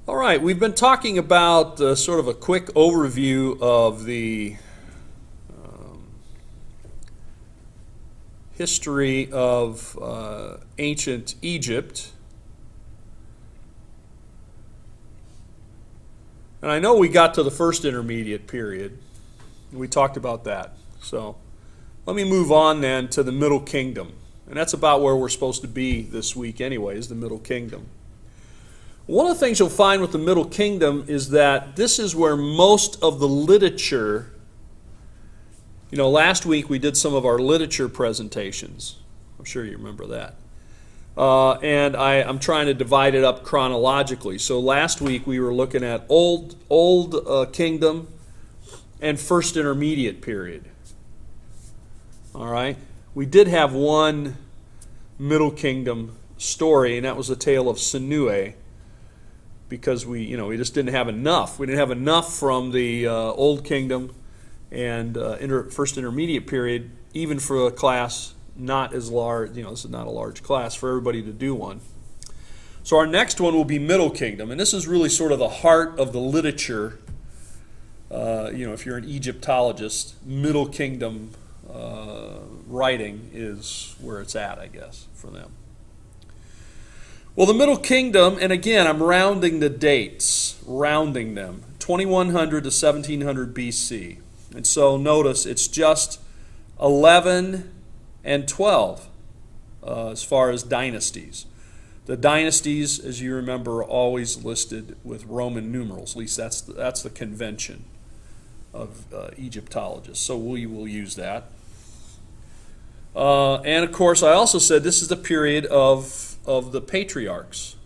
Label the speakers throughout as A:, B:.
A: All right, we've been talking about sort of a quick overview of the history of ancient Egypt. And I know we got to the first intermediate period. We talked about that. So let me move on then to the Middle Kingdom. And that's about where we're supposed to be this week anyway, is the Middle Kingdom. One of the things you'll find with the Middle Kingdom is that this is where most of the literature, last week we did some of our literature presentations. I'm sure you remember that. And I'm trying to divide it up chronologically. So last week we were looking at Old Kingdom and First Intermediate period. All right? We did have one Middle Kingdom story, and that was the tale of Senue, because we just didn't have enough. We didn't have enough from the Old Kingdom and First Intermediate period, even for a class not as large. This is not a large class for everybody to do one. So our next one will be Middle Kingdom, and this is really sort of the heart of the literature. If you're an Egyptologist, Middle Kingdom writing is where it's at, I guess, for them. Well, the Middle Kingdom, and again, I'm rounding the dates, rounding them, 2100 to 1700 BC. And so notice it's just 11 and 12 as far as dynasties. The dynasties, as you remember, are always listed with Roman numerals. At least that's the convention of Egyptologists. So we will use that. And of course, I also said this is the period of the patriarchs.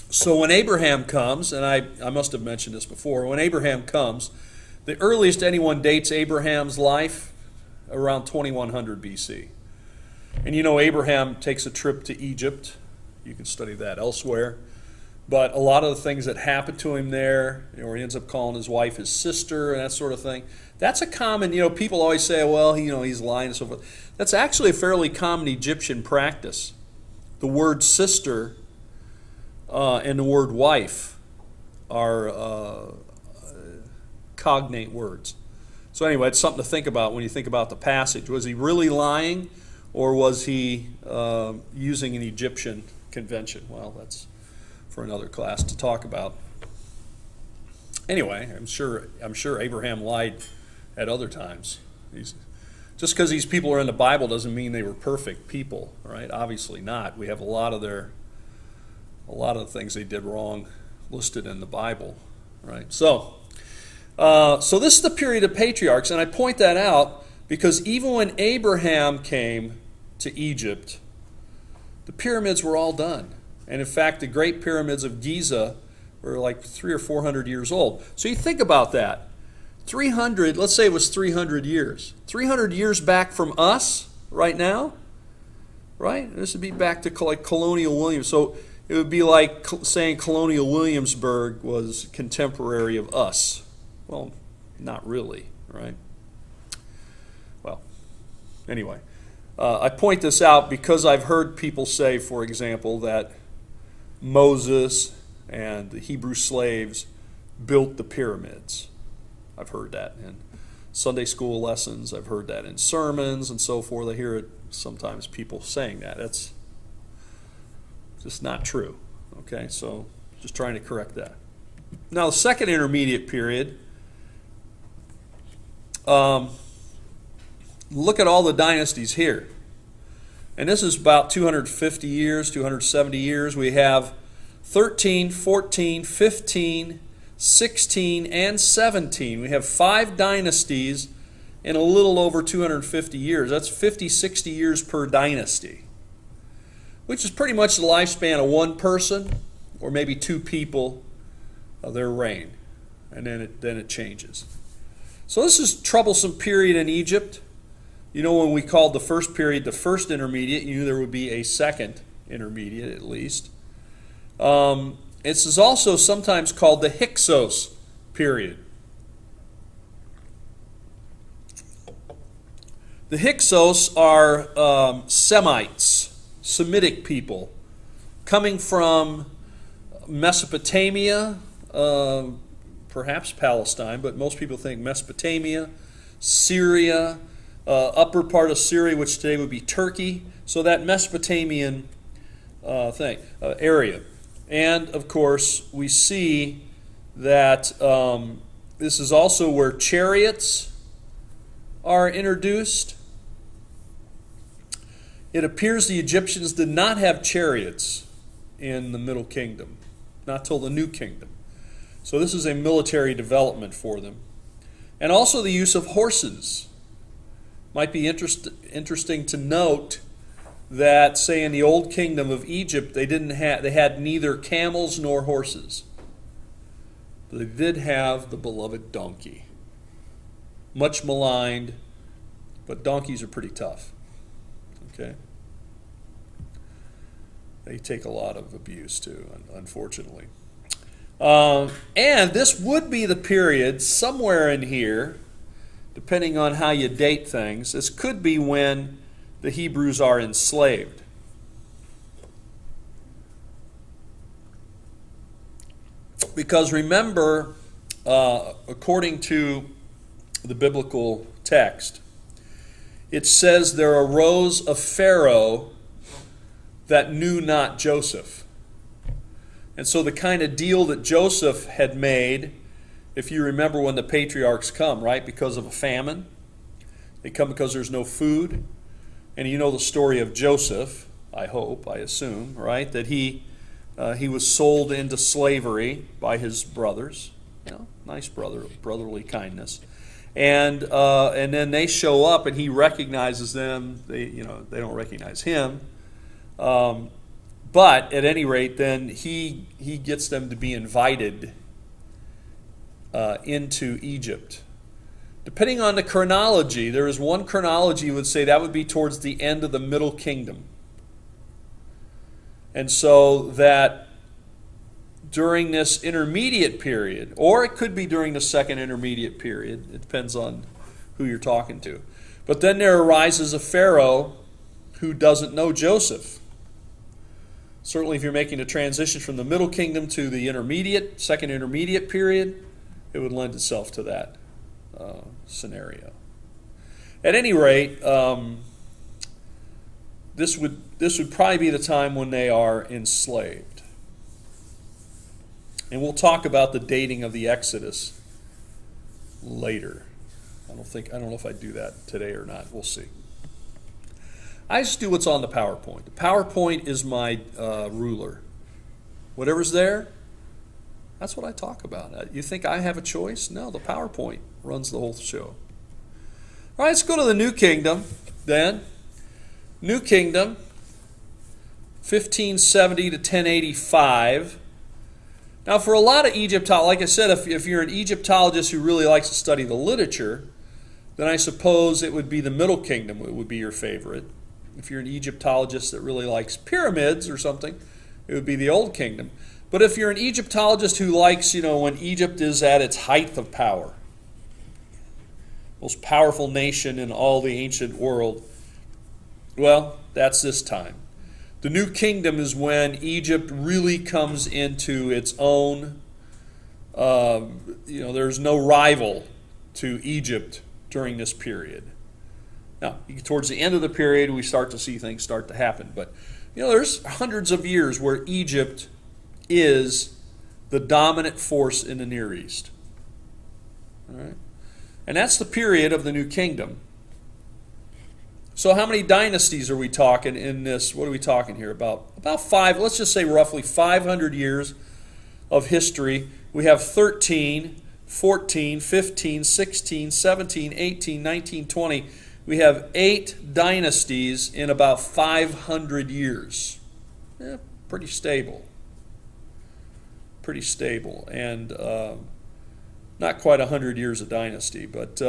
A: So when Abraham comes, and I must have mentioned this before, when Abraham comes, the earliest anyone dates Abraham's life around 2100 BC. And Abraham takes a trip to Egypt. You can study that elsewhere. But a lot of the things that happen to him there, where he ends up calling his wife his sister and that sort of thing, that's a common, people always say, well, he's lying and so forth. That's actually a fairly common Egyptian practice. The word sister and the word wife are cognate words. So anyway, it's something to think about when you think about the passage. Was he really lying, or was he using an Egyptian convention? Well, that's for another class to talk about. Anyway, I'm sure Abraham lied at other times. Just because these people are in the Bible doesn't mean they were perfect people, right? Obviously not. We have a lot of the things they did wrong listed in the Bible, right? So this is the period of patriarchs, and I point that out because even when Abraham came to Egypt, the pyramids were all done. And in fact, the great pyramids of Giza were like 300 or 400 years old. So you think about that. 300, let's say it was 300 years. 300 years back from us right now, right? This would be back to like Colonial Williams. So it would be like saying Colonial Williamsburg was contemporary of us. Well, not really, right? Well, anyway, I point this out because I've heard people say, for example, that Moses and the Hebrew slaves built the pyramids. I've heard that in Sunday school lessons. I've heard that in sermons and so forth. I hear it sometimes, people saying that. That's just not true. Okay, so just trying to correct that. Now, the second intermediate period, look at all the dynasties here. And this is about 250 years, 270 years. We have 13, 14, 15, 16, and 17. We have 5 dynasties in a little over 250 years. That's 50, 60 years per dynasty, which is pretty much the lifespan of one person or maybe 2 people of their reign. And then it changes. So this is a troublesome period in Egypt. When we called the first period the first intermediate, you knew there would be a second intermediate at least. This is also sometimes called the Hyksos period. The Hyksos are Semites, Semitic people, coming from Mesopotamia, perhaps Palestine, but most people think Mesopotamia, Syria, upper part of Syria, which today would be Turkey. So that Mesopotamian area. And, of course, we see that this is also where chariots are introduced. It appears the Egyptians did not have chariots in the Middle Kingdom, not till the New Kingdom. So this is a military development for them. And also the use of horses. Might be interesting to note that, say, in the Old Kingdom of Egypt, they had neither camels nor horses. But they did have the beloved donkey. Much maligned, but donkeys are pretty tough. Okay? They take a lot of abuse too, unfortunately. And this would be the period somewhere in here, depending on how you date things. This could be when the Hebrews are enslaved. Because remember, according to the biblical text, it says there arose a Pharaoh that knew not Joseph. And so the kind of deal that Joseph had made, if you remember when the patriarchs come, right, because of a famine. They come because there's no food. And you know the story of Joseph, I assume, right, that he was sold into slavery by his brothers. Nice brotherly kindness. And then they show up and he recognizes them. They don't recognize him. But at any rate, then he gets them to be invited into Egypt. Depending on the chronology, there is one chronology would say that would be towards the end of the Middle Kingdom. And so that during this intermediate period, or it could be during the second intermediate period, it depends on who you're talking to. But then there arises a Pharaoh who doesn't know Joseph. Certainly if you're making a transition from the Middle Kingdom to the second intermediate period, it would lend itself to that scenario. At any rate, this would probably be the time when they are enslaved. And we'll talk about the dating of the Exodus later. I don't know if I do that today or not. We'll see. I just do what's on the PowerPoint. The PowerPoint is my ruler. Whatever's there, that's what I talk about. You think I have a choice? No, the PowerPoint runs the whole show. All right, let's go to the New Kingdom then. New Kingdom, 1570 to 1085. Now, for a lot of Egyptologists, like I said, if you're an Egyptologist who really likes to study the literature, then I suppose it would be the Middle Kingdom that would be your favorite. If you're an Egyptologist that really likes pyramids or something, it would be the Old Kingdom. But if you're an Egyptologist who likes, when Egypt is at its height of power, most powerful nation in all the ancient world, well, that's this time. The New Kingdom is when Egypt really comes into its own. There's no rival to Egypt during this period. Now, towards the end of the period, we start to see things start to happen. But, there's hundreds of years where Egypt is the dominant force in the Near East. All right? And that's the period of the New Kingdom. So how many dynasties are we talking in this? What are we talking here? About five, let's just say roughly 500 years of history. We have 13, 14, 15, 16, 17, 18, 19, 20. We have 8 dynasties in about 500 years. Pretty stable. Pretty stable. And not quite 100 years of dynasty, but...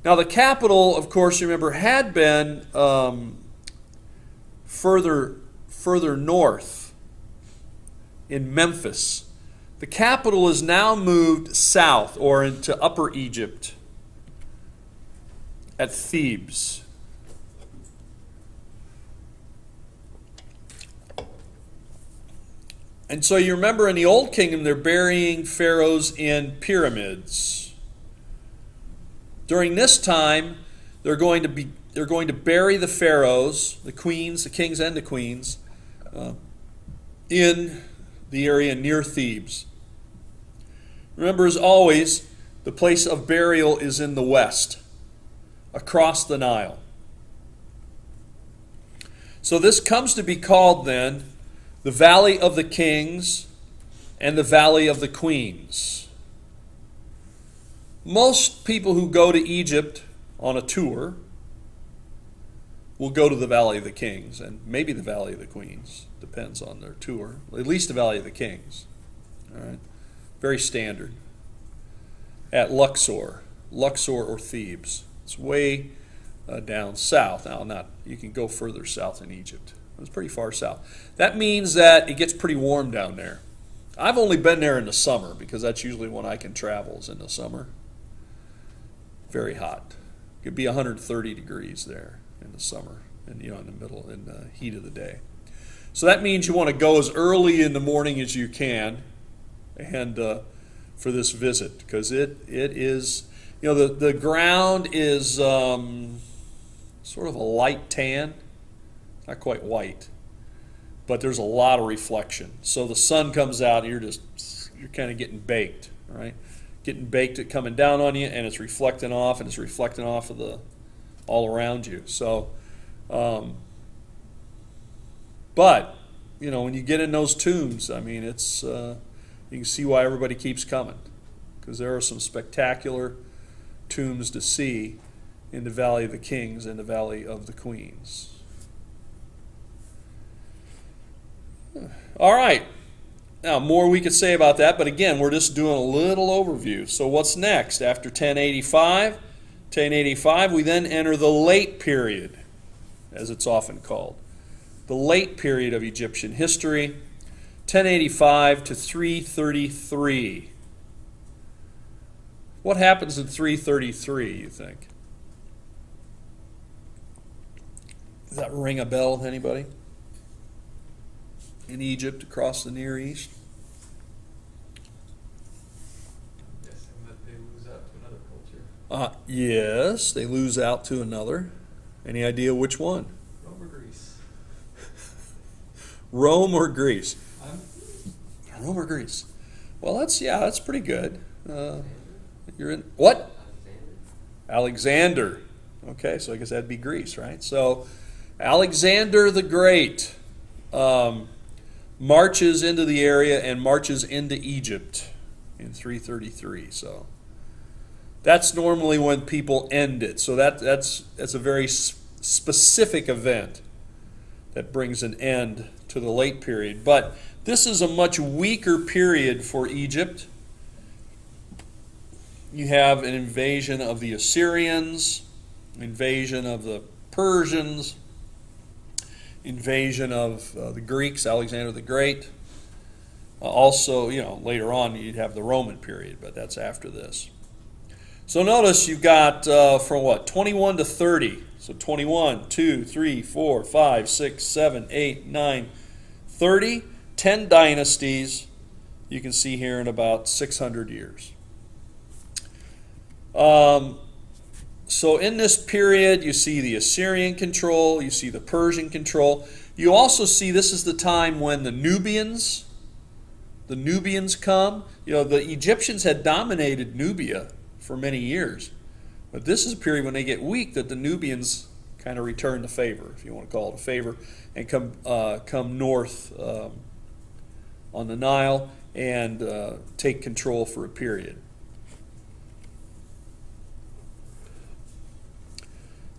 A: Now, the capital, of course, remember, had been further north in Memphis. The capital is now moved south or into Upper Egypt at Thebes. And so you remember in the Old Kingdom, they're burying pharaohs in pyramids. During this time, they're going to bury the pharaohs, the queens, the kings and the queens, in the area near Thebes. Remember, as always, the place of burial is in the west, across the Nile. So this comes to be called then the Valley of the Kings and the Valley of the Queens. Most people who go to Egypt on a tour will go to the Valley of the Kings and maybe the Valley of the Queens. Depends on their tour. At least the Valley of the Kings. All right, very standard. At Luxor or Thebes. It's way down south. Now, you can go further south in Egypt. It's pretty far south. That means that it gets pretty warm down there. I've only been there in the summer because that's usually when I can travel is in the summer. Very hot. It could be 130 degrees there in the summer, and in the heat of the day. So that means you want to go as early in the morning as you can, and for this visit, because it is, the ground is sort of a light tan, not quite white, but there's a lot of reflection. So the sun comes out, and you're kind of getting baked, right? Getting baked at coming down on you, and it's reflecting off, and it's reflecting off of all around you. So, but when you get in those tombs, I mean, it's you can see why everybody keeps coming, because there are some spectacular tombs to see in the Valley of the Kings and the Valley of the Queens. All right. Now, more we could say about that, but again, we're just doing a little overview. So what's next? After 1085, we then enter the late period, as it's often called. The late period of Egyptian history, 1085 to 333. What happens in 333, you think? Does that ring a bell with anybody? In Egypt, across the Near East?
B: I'm guessing that they lose out to another culture.
A: Yes, they lose out to another. Any idea which one?
B: Rome or Greece?
A: Rome or Greece? Rome or Greece? Well, that's pretty good. You're in what? Alexander. Okay, so I guess that'd be Greece, right? So Alexander the Great marches into the area and marches into Egypt in 333. So that's normally when people end it. So that's a very specific event that brings an end to the late period. But this is a much weaker period for Egypt. You have an invasion of the Assyrians, invasion of the Persians, invasion of the Greeks, Alexander the Great. Also, later on you'd have the Roman period, but that's after this. So notice you've got from 21 to 30. So 21, 2, 3, 4, 5, 6, 7, 8, 9, 30. 10 dynasties you can see here in about 600 years. So in this period, you see the Assyrian control, you see the Persian control. You also see this is the time when the Nubians come. The Egyptians had dominated Nubia for many years. But this is a period when they get weak that the Nubians kind of return the favor, if you want to call it a favor, and come north on the Nile and take control for a period.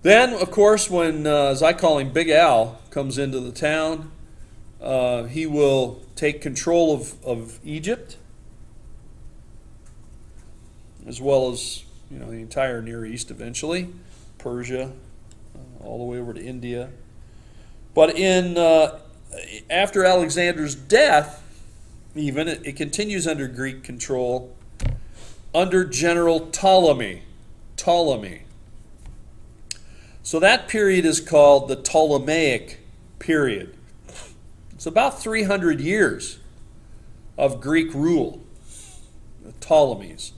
A: Then, of course, when, as I call him, Big Al comes into the town, he will take control of Egypt, as well as the entire Near East eventually, Persia, all the way over to India. But after Alexander's death, even, it continues under Greek control, under General Ptolemy. So that period is called the Ptolemaic period. It's about 300 years of Greek rule, the Ptolemies,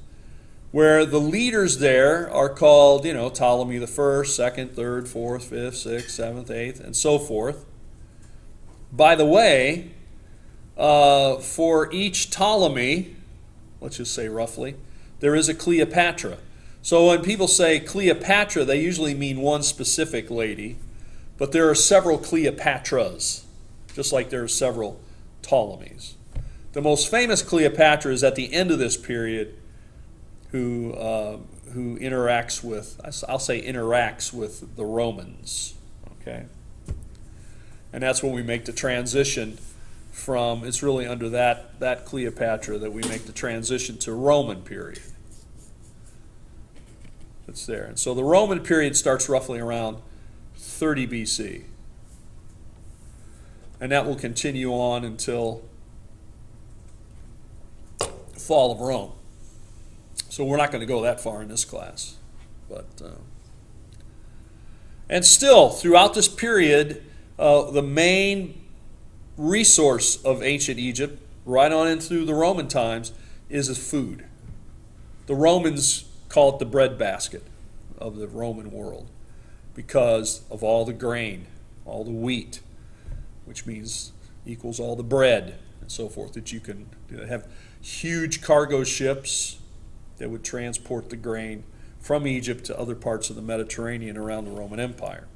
A: where the leaders there are called, Ptolemy the first, second, third, fourth, fifth, sixth, seventh, eighth, and so forth. By the way, for each Ptolemy, let's just say roughly, there is a Cleopatra. So when people say Cleopatra, they usually mean one specific lady, but there are several Cleopatras, just like there are several Ptolemies. The most famous Cleopatra is at the end of this period, who interacts with, interacts with the Romans. Okay? And that's when we make the transition from, it's really under that Cleopatra that we make the transition to Roman period. It's there. And so the Roman period starts roughly around 30 BC. And that will continue on until the fall of Rome. So we're not going to go that far in this class. And still, throughout this period, the main resource of ancient Egypt, right on into the Roman times, is food. The Romans call it the breadbasket of the Roman world because of all the grain, all the wheat, which means equals all the bread and so forth, that you can have huge cargo ships that would transport the grain from Egypt to other parts of the Mediterranean around the Roman Empire.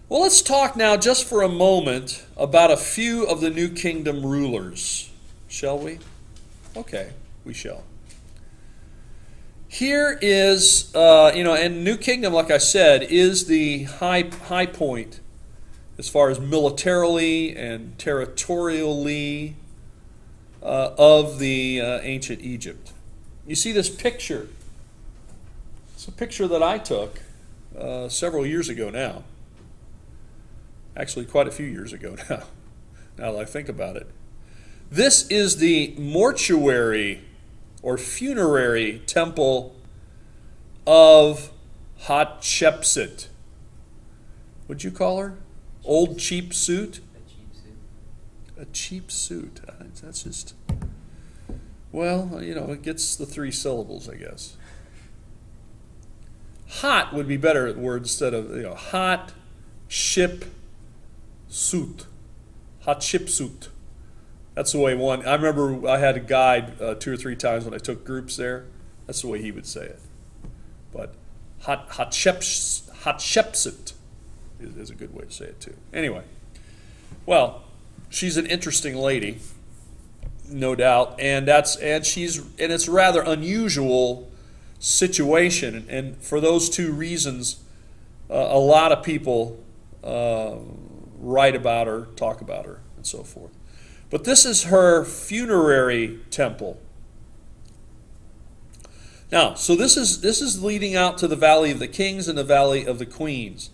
A: Well, let's talk now just for a moment about a few of the New Kingdom rulers, shall we? Okay, we shall. Here is, and New Kingdom, like I said, is the high point as far as militarily and territorially of the ancient Egypt. You see this picture. It's a picture that I took several years ago now. Actually, quite a few years ago now that I think about it. This is the mortuary or funerary temple of Hatshepsut. What'd you call her? Old cheap suit? A cheap suit. That's just, well, it gets the 3 syllables, I guess. Hot would be better word instead of, hot ship suit. Hatshepsut. That's the way one, I remember I had a guide 2 or 3 times when I took groups there. That's the way he would say it. But Hatshepsut is a good way to say it too. Anyway, well, she's an interesting lady, no doubt, and it's a rather unusual situation, and for those 2 reasons, a lot of people write about her, talk about her, and so forth. But this is her funerary temple. Now, so this is leading out to the Valley of the Kings and the Valley of the Queens.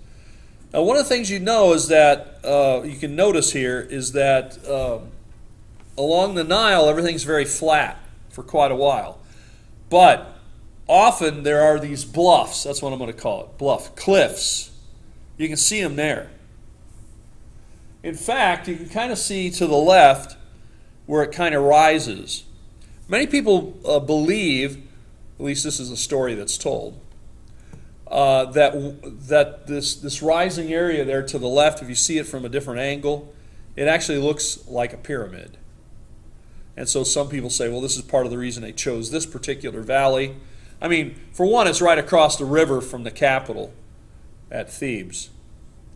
A: Now, one of the things you know is that, you can notice here, is that along the Nile, everything's very flat for quite a while. But often there are these bluffs, that's what I'm going to call it, cliffs. You can see them there. In fact, you can kind of see to the left where it kind of rises. Many people believe, at least this is a story that's told, that this rising area there to the left, if you see it from a different angle, it actually looks like a pyramid. And so some people say, well, this is part of the reason they chose this particular valley. I mean, for one, it's right across the river from the capital at Thebes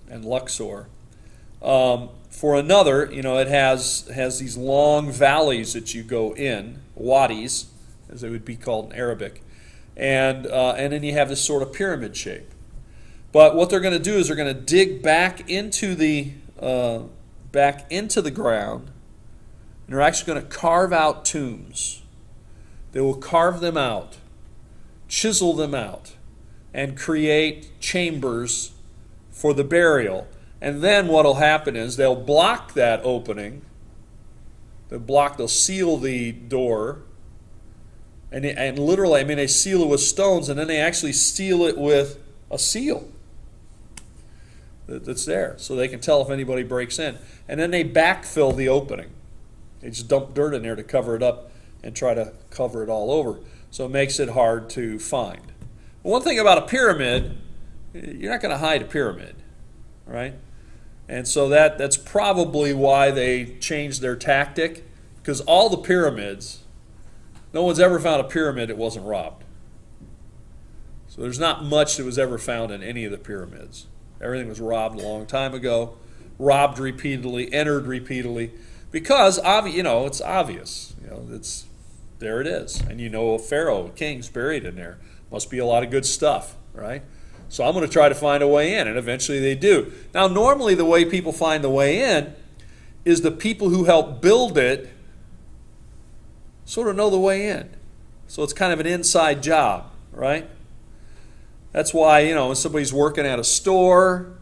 A: and Luxor. For another, it has these long valleys that you go in, wadis, as they would be called in Arabic, and then you have this sort of pyramid shape. But what they're going to do is they're going to dig back into the ground, and they're actually going to carve out tombs. They will carve them out, chisel them out, and create chambers for the burial. And then what will happen is they'll block that opening. They'll seal the door. And literally, they seal it with stones, and then they actually seal it with a seal. that's there, so they can tell if anybody breaks in. And then they backfill the opening. They just dump dirt in there to cover it up and try to cover it all over. So it makes it hard to find. One thing about a pyramid, you're not going to hide a pyramid, right? And so that's probably why they changed their tactic, because all the pyramids, no one's ever found a pyramid that wasn't robbed. So there's not much that was ever found in any of the pyramids. Everything was robbed a long time ago, robbed repeatedly, entered repeatedly, because it's obvious. There it is, and a pharaoh, a king's buried in there. Must be a lot of good stuff, right? So I'm going to try to find a way in, and eventually they do. Now, normally the way people find the way in is the people who help build it sort of know the way in. So it's kind of an inside job, right? That's why, when somebody's working at a store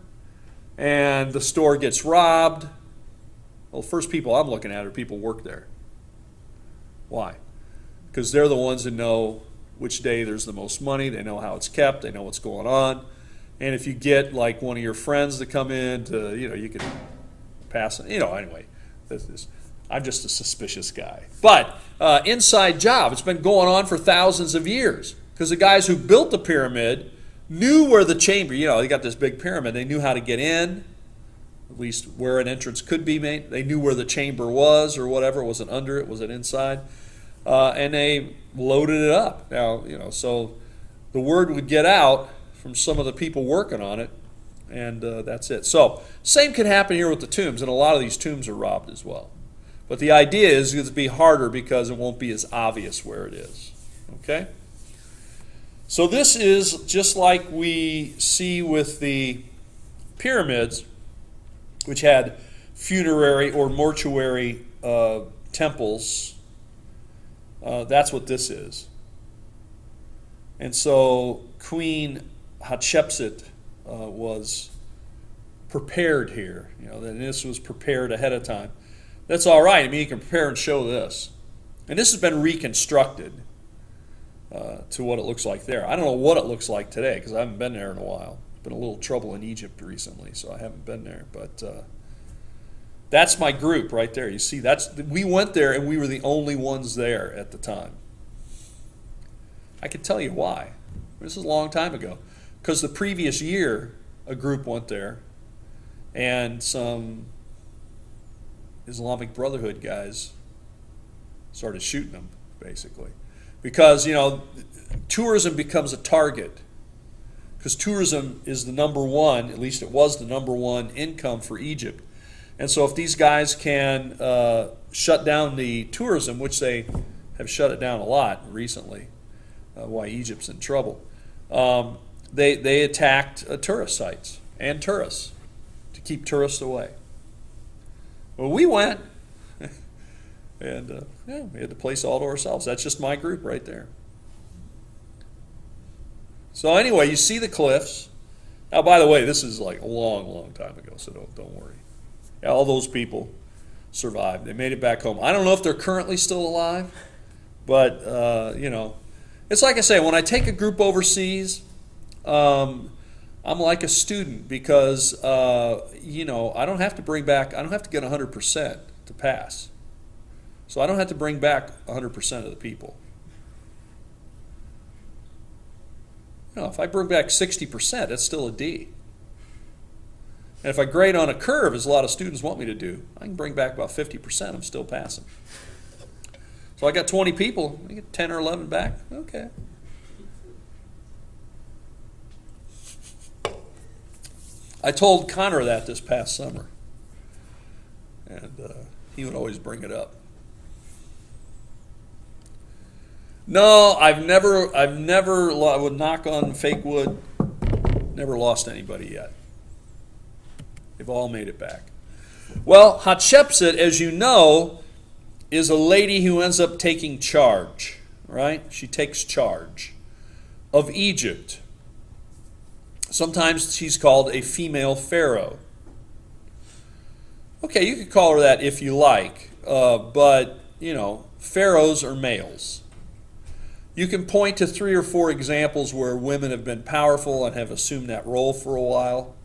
A: and the store gets robbed, well, the first people I'm looking at are people who work there. Why? Because they're the ones that know which day there's the most money. They know how it's kept. They know what's going on. And if you get like one of your friends to come in to, you can pass it. Anyway, I'm just a suspicious guy. But inside job, it's been going on for thousands of years, because the guys who built the pyramid knew where the chamber, they got this big pyramid. They knew how to get in, at least where an entrance could be made. They knew where the chamber was or whatever. Was it under it? Was it inside? And they loaded it up. Now, so the word would get out from some of the people working on it, and that's it. So same can happen here with the tombs, and a lot of these tombs are robbed as well. But the idea is it's be harder because it won't be as obvious where it is. Okay? So this is just like we see with the pyramids, which had funerary or mortuary temples. That's what this is. And so Queen Hatshepsut was prepared here. And this was prepared ahead of time. That's all right. You can prepare and show this. And this has been reconstructed to what it looks like there. I don't know what it looks like today, because I haven't been there in a while. There's been a little trouble in Egypt recently, so I haven't been there. But that's my group right there. You see, we went there and we were the only ones there at the time. I can tell you why. This is a long time ago. Because the previous year, a group went there, and some Islamic Brotherhood guys started shooting them, basically. Because, tourism becomes a target. Because tourism is the number one, at least it was the number one income for Egypt. And so if these guys can shut down the tourism, which they have shut it down a lot recently, why Egypt's in trouble, they attacked tourist sites and tourists to keep tourists away. Well, we went, and we had the place all to ourselves. That's just my group right there. So anyway, you see the cliffs. Now, by the way, this is like a long, long time ago, so don't worry. Yeah, all those people survived. They made it back home. I don't know if they're currently still alive, but, it's like I say, when I take a group overseas, I'm like a student, because, I don't have to get 100% to pass. So I don't have to bring back 100% of the people. If I bring back 60%, that's still a D. And if I grade on a curve, as a lot of students want me to do, I can bring back about 50%. I'm still passing. So I got 20 people. I get 10 or 11 back. Okay. I told Connor that this past summer, and he would always bring it up. No, I would knock on fake wood, never lost anybody yet. They've all made it back. Well, Hatshepsut, as you know, is a lady who ends up taking charge, right? She takes charge of Egypt. Sometimes she's called a female pharaoh. Okay, you could call her that if you like, but, pharaohs are males. You can point to 3 or 4 examples where women have been powerful and have assumed that role for a while.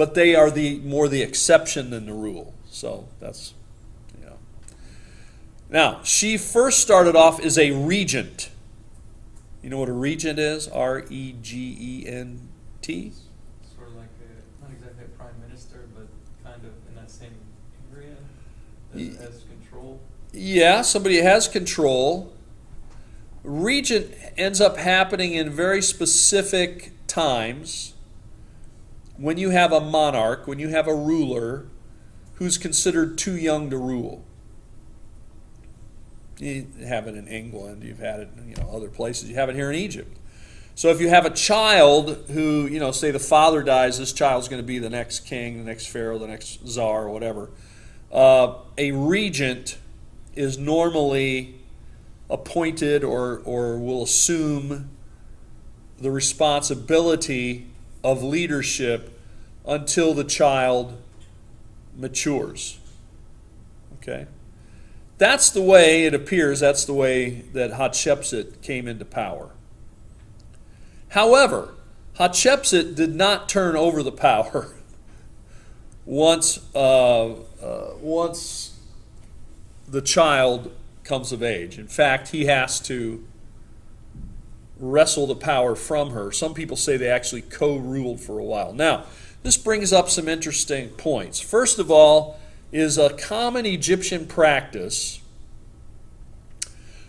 A: but they are more the exception than the rule. So that's, you know. Now, she first started off as a regent. You know what a regent is? Regent.
B: Sort of like not exactly a prime minister, but kind of in that same area that has control.
A: Yeah, somebody has control. Regent ends up happening in very specific times when you have a monarch, when you have a ruler who's considered too young to rule. You have it in England, you've had it in other places, you have it here in Egypt. So if you have a child who, say the father dies, this child's going to be the next king, the next pharaoh, the next czar, or whatever. A regent is normally appointed or will assume the responsibility of leadership until the child matures. Okay? That's the way it appears, that's the way that Hatshepsut came into power. However, Hatshepsut did not turn over the power once the child comes of age. In fact, he has to wrestle the power from her. Some people say they actually co-ruled for a while. Now, this brings up some interesting points. First of all, is a common Egyptian practice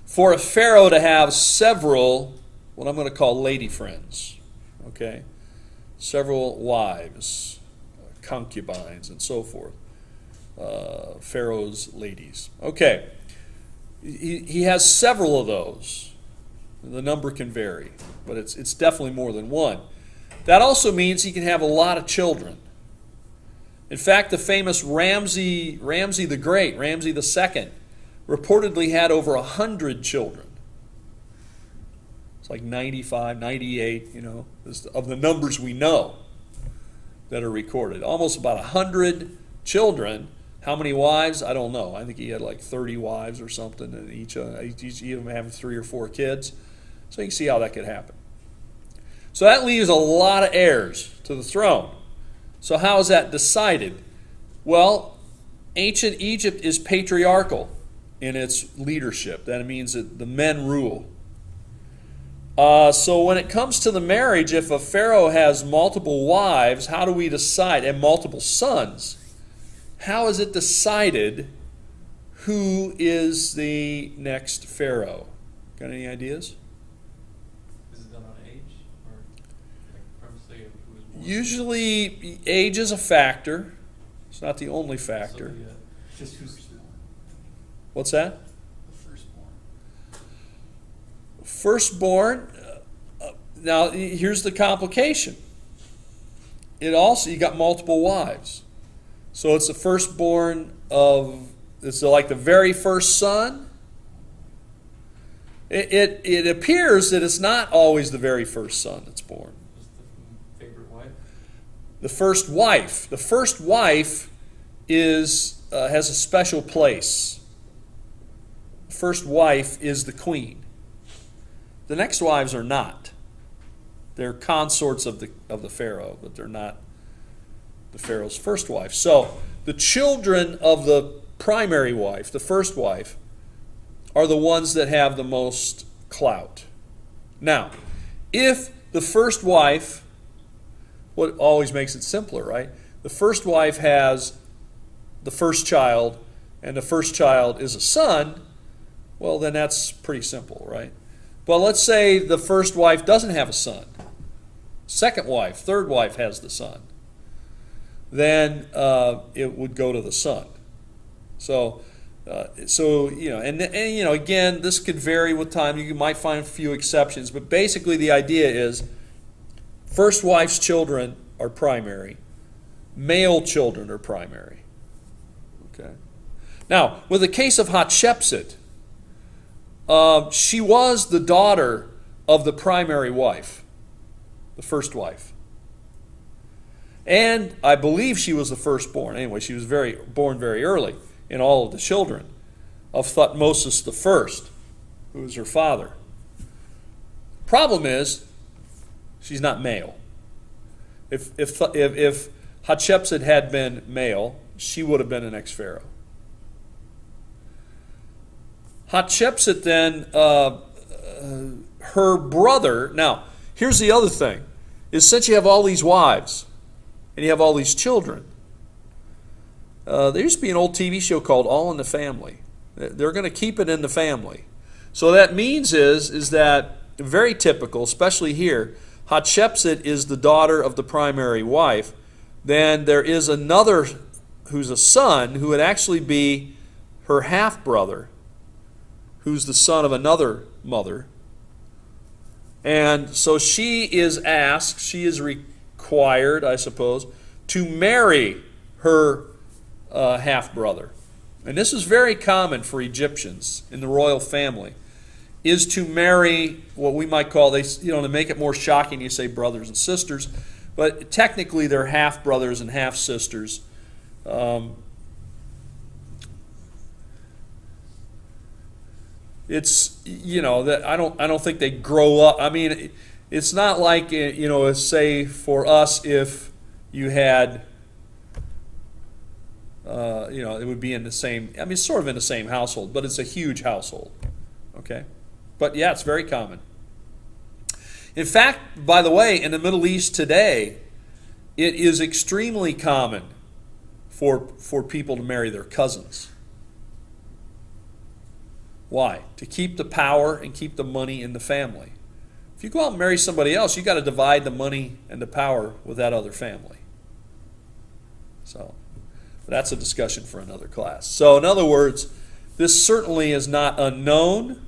A: for a pharaoh to have several, what I'm going to call lady friends, okay? Several wives, concubines, and so forth. Pharaoh's ladies. Okay. He has several of those. The number can vary, but it's definitely more than one. That also means he can have a lot of children. In fact, the famous Ramses the Great, Ramses II, reportedly had over 100 children. It's like 95, 98, of the numbers we know that are recorded. Almost about 100 children. How many wives? I don't know. I think he had like 30 wives or something, and each of them having 3 or 4 kids. So you can see how that could happen. So that leaves a lot of heirs to the throne. So how is that decided? Well, ancient Egypt is patriarchal in its leadership. That means that the men rule. So when it comes to the marriage, if a pharaoh has multiple wives, how do we decide? And multiple sons. How is it decided who is the next pharaoh? Got any ideas?
B: Is it done on age? Or like from, say, who was born?
A: Usually age is a factor. It's not the only factor.
B: So just who's born.
A: What's that?
B: The firstborn.
A: Firstborn. Now here's the complication. You got multiple wives. So it's the firstborn it's like the very first son. It appears that it's not always the very first son that's born.
B: Just the favorite wife?
A: The first wife. The first wife has a special place. The first wife is the queen. The next wives are not. They're consorts of the pharaoh, but they're not the pharaoh's first wife. So the children of the primary wife, the first wife, are the ones that have the most clout. Now, if the first wife, what always makes it simpler, right? The first wife has the first child, and the first child is a son, well, then that's pretty simple, right? But let's say the first wife doesn't have a son. Second wife, third wife has the son. Then it would go to the son. So again, this could vary with time. You might find a few exceptions, but basically the idea is first wife's children are primary. Male children are primary. Okay. Now, with the case of Hatshepsut, she was the daughter of the primary wife, the first wife. And I believe she was the firstborn. Anyway, she was born very early in all of the children of Thutmose I, who was her father. Problem is, she's not male. If Hatshepsut had been male, she would have been the next pharaoh. Hatshepsut then, her brother, now, here's the other thing, is since you have all these wives, and you have all these children, there used to be an old TV show called All in the Family. They're going to keep it in the family. So that means is that, very typical, especially here, Hatshepsut is the daughter of the primary wife. Then there is another who's a son who would actually be her half-brother, who's the son of another mother. And so she is asked, she is required, I suppose, to marry her half-brother. And this is very common for Egyptians in the royal family, is to marry what we might call, to make it more shocking, you say brothers and sisters, but technically they're half-brothers and half-sisters. It's, that I don't think they grow up. I mean, it's not like, say for us, if you had, it would be in the same, it's sort of in the same household, but it's a huge household. Okay? But yeah, it's very common. In fact, by the way, in the Middle East today, it is extremely common for people to marry their cousins. Why? To keep the power and keep the money in the family. If you go out and marry somebody else, you've got to divide the money and the power with that other family. So, that's a discussion for another class. So, in other words, this certainly is not unknown.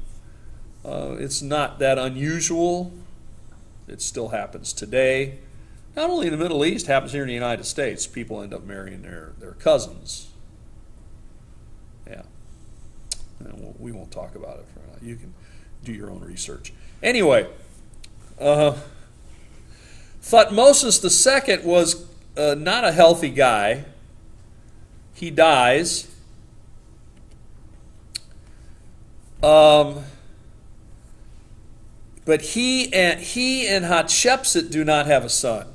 A: It's not that unusual. It still happens today. Not only in the Middle East, it happens here in the United States. People end up marrying their cousins. Yeah. And we won't talk about it for now. You can do your own research. Anyway, Thutmose II was not a healthy guy. He dies. But he and Hatshepsut do not have a son.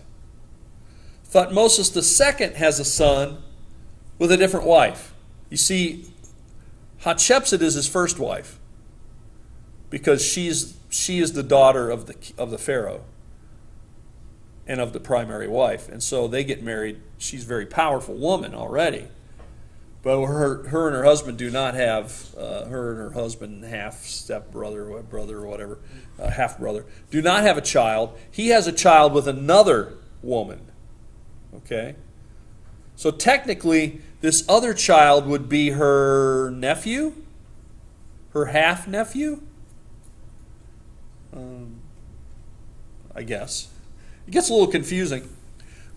A: Thutmose II has a son with a different wife. You see, Hatshepsut is his first wife because she is the daughter of the pharaoh and of the primary wife, and so they get married. She's a very powerful woman already. But her and her husband do not have, her and her husband, half-step-brother or brother or whatever, half-brother, do not have a child. He has a child with another woman. Okay? So technically, this other child would be her nephew? Her half-nephew? I guess. It gets a little confusing.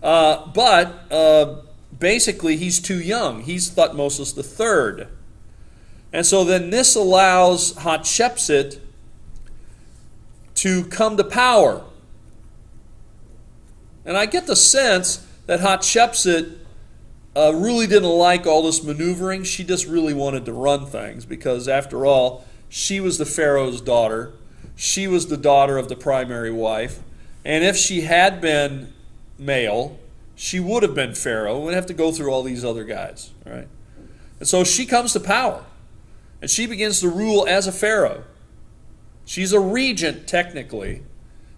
A: But basically, he's too young. He's Thutmose III. And so then this allows Hatshepsut to come to power. And I get the sense that Hatshepsut really didn't like all this maneuvering. She just really wanted to run things because, after all, she was the pharaoh's daughter. She was the daughter of the primary wife. And if she had been male, she would have been pharaoh. We'd have to go through all these other guys, right? And so she comes to power, and she begins to rule as a pharaoh. She's a regent, technically,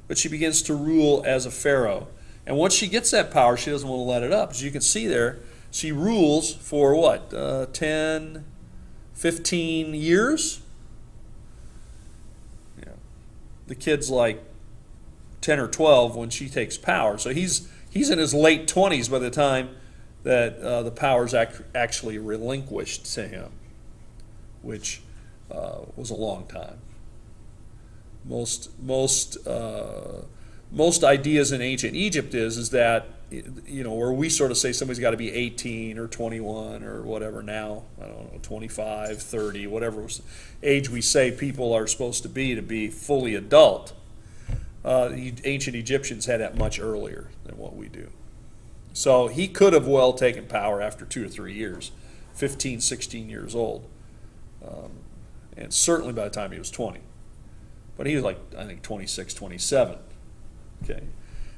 A: but she begins to rule as a pharaoh. And once she gets that power, she doesn't want to let it up. As you can see there, she rules for what, 10, 15 years? Yeah. The kid's like 10 or 12 when she takes power. So he's in his late 20s by the time that the power's actually relinquished to him, which was a long time. Most ideas in ancient Egypt is that, where we sort of say somebody's got to be 18 or 21 or whatever now, I don't know, 25, 30, whatever age we say people are supposed to be fully adult. The ancient Egyptians had that much earlier than what we do. So he could have well taken power after 2 to 3 years, 15, 16 years old. And certainly by the time he was 20. But he was like, I think, 26, 27. Okay.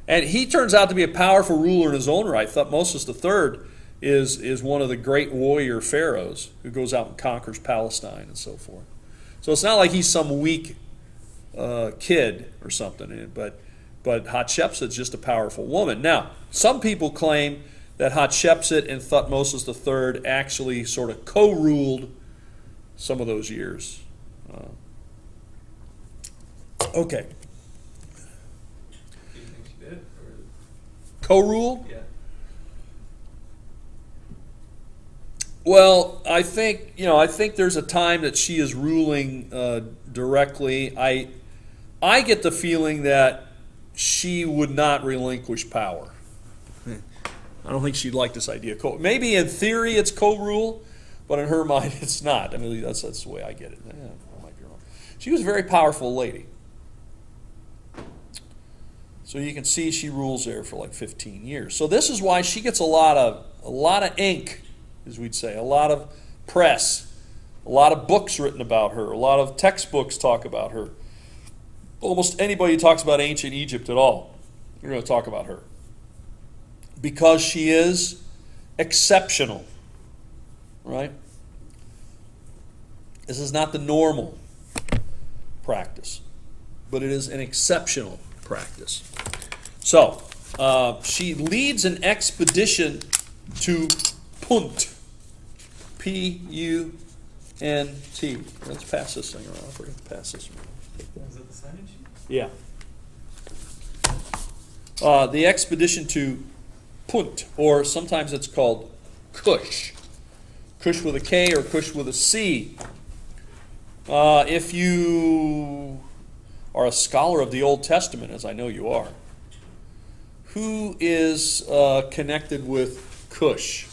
A: And he turns out to be a powerful ruler in his own right. Thutmose III is one of the great warrior pharaohs who goes out and conquers Palestine and so forth. So it's not like he's some weak kid or something, but Hatshepsut's just a powerful woman. Now, some people claim that Hatshepsut and Thutmose III actually sort of co-ruled some of those years. Okay.
B: Do you think she did? Or...
A: Co-ruled?
B: Yeah.
A: Well, I think there's a time that she is ruling directly. I get the feeling that she would not relinquish power. I don't think she'd like this idea. Maybe in theory it's co-rule, but in her mind it's not. I mean, that's the way I get it. I might be wrong. She was a very powerful lady. So you can see she rules there for like 15 years. So this is why she gets a lot of ink, as we'd say, a lot of press, a lot of books written about her, a lot of textbooks talk about her. Almost anybody who talks about ancient Egypt at all, you're going to talk about her. Because she is exceptional, right? This is not the normal practice, but it is an exceptional practice. So, she leads an expedition to Punt. Punt. Let's pass this thing around. We're going to pass this around.
B: Is that the sign-in sheet?
A: Yeah. The expedition to Punt, or sometimes it's called Cush. Cush with a K or Cush with a C. If you are a scholar of the Old Testament, as I know you are, who is connected with Cush?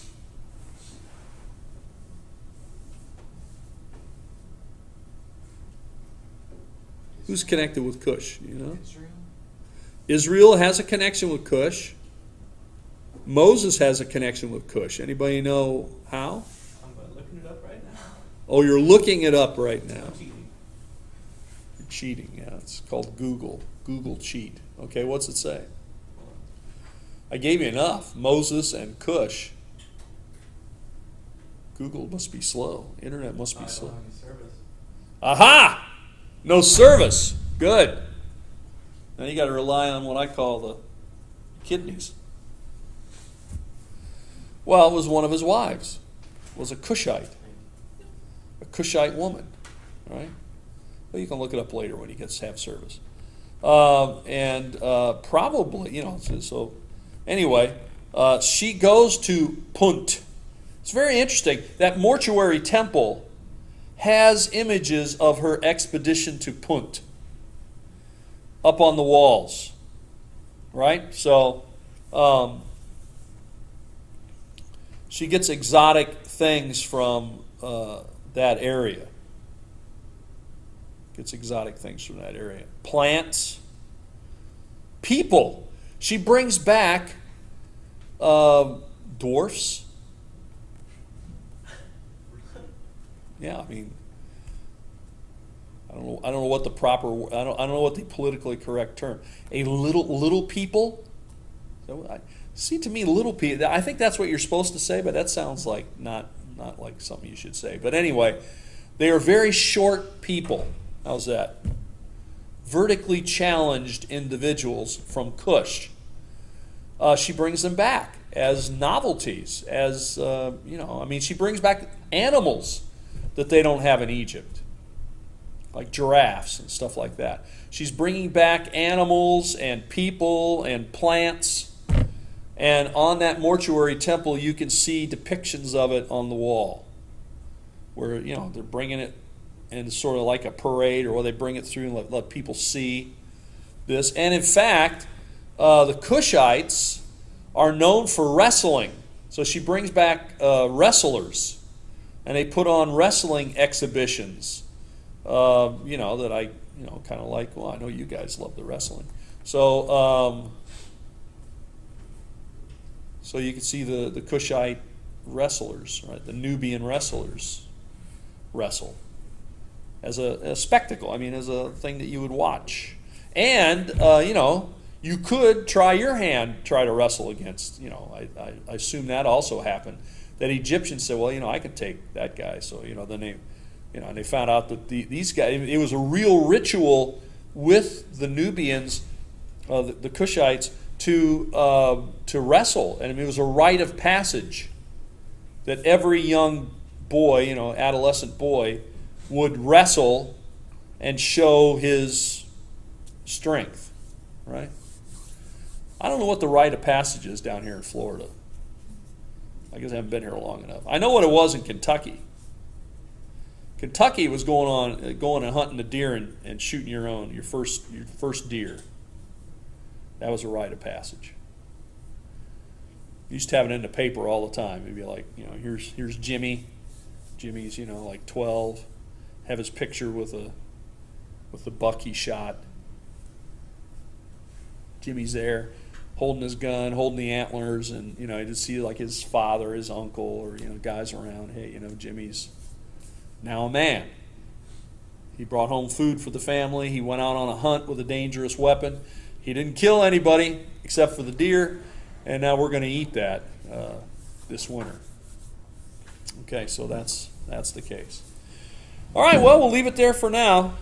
A: Who's connected with Cush? You know?
B: Israel?
A: Israel has a connection with Cush. Moses has a connection with Cush. Anybody know how?
B: I'm looking it up right now.
A: Oh, you're looking it up right now.
B: I'm cheating.
A: You're cheating, yeah. It's called Google. Google cheat. Okay, what's it say? I gave you enough. Moses and Cush. Google must be slow. Internet must be
B: I
A: slow.
B: don't have any service.
A: Aha! No service. Good. Now you got to rely on what I call the kidneys. Well, it was one of his wives. It was a Cushite. A Cushite woman. Right? Well, you can look it up later when he gets to have service. Probably, so anyway, she goes to Punt. It's very interesting. That mortuary temple has images of her expedition to Punt up on the walls. Right? So, she gets exotic things from that area. Gets exotic things from that area. Plants. People. She brings back dwarfs. Yeah, I mean, I don't know what the proper. I don't know what the politically correct term. A little people. See, to me, little people. I think that's what you're supposed to say, but that sounds like not like something you should say. But anyway, they are very short people. How's that? Vertically challenged individuals from Cush. She brings them back as novelties, as she brings back animals that they don't have in Egypt, like giraffes and stuff like that. She's bringing back animals and people and plants, and on that mortuary temple you can see depictions of it on the wall, where they're bringing it in sort of like a parade, or where they bring it through and let people see this. And in fact, the Cushites are known for wrestling. So she brings back wrestlers, and they put on wrestling exhibitions, that I, kind of like. Well, I know you guys love the wrestling. So, so you can see the Cushite wrestlers, right? The Nubian wrestlers wrestle as a spectacle. I mean, as a thing that you would watch. And, You could try your hand, try to wrestle against, I assume that also happened. That Egyptians said, well, I could take that guy. So, then they, and they found out that these guys, it was a real ritual with the Nubians, the Cushites, to wrestle. And it was a rite of passage that every young boy, adolescent boy, would wrestle and show his strength, right? I don't know what the rite of passage is down here in Florida. I guess I haven't been here long enough. I know what it was in Kentucky. Kentucky was going and hunting a deer and shooting your first deer. That was a rite of passage. You used to have it in the paper all the time. It'd be like, here's Jimmy. Jimmy's, like 12. Have his picture with the buck he shot. Jimmy's there, holding his gun, holding the antlers, and you just see like his father, his uncle, or guys around. Hey, Jimmy's now a man. He brought home food for the family. He went out on a hunt with a dangerous weapon. He didn't kill anybody except for the deer, and now we're going to eat that this winter. Okay, so that's the case. All right, well, we'll leave it there for now.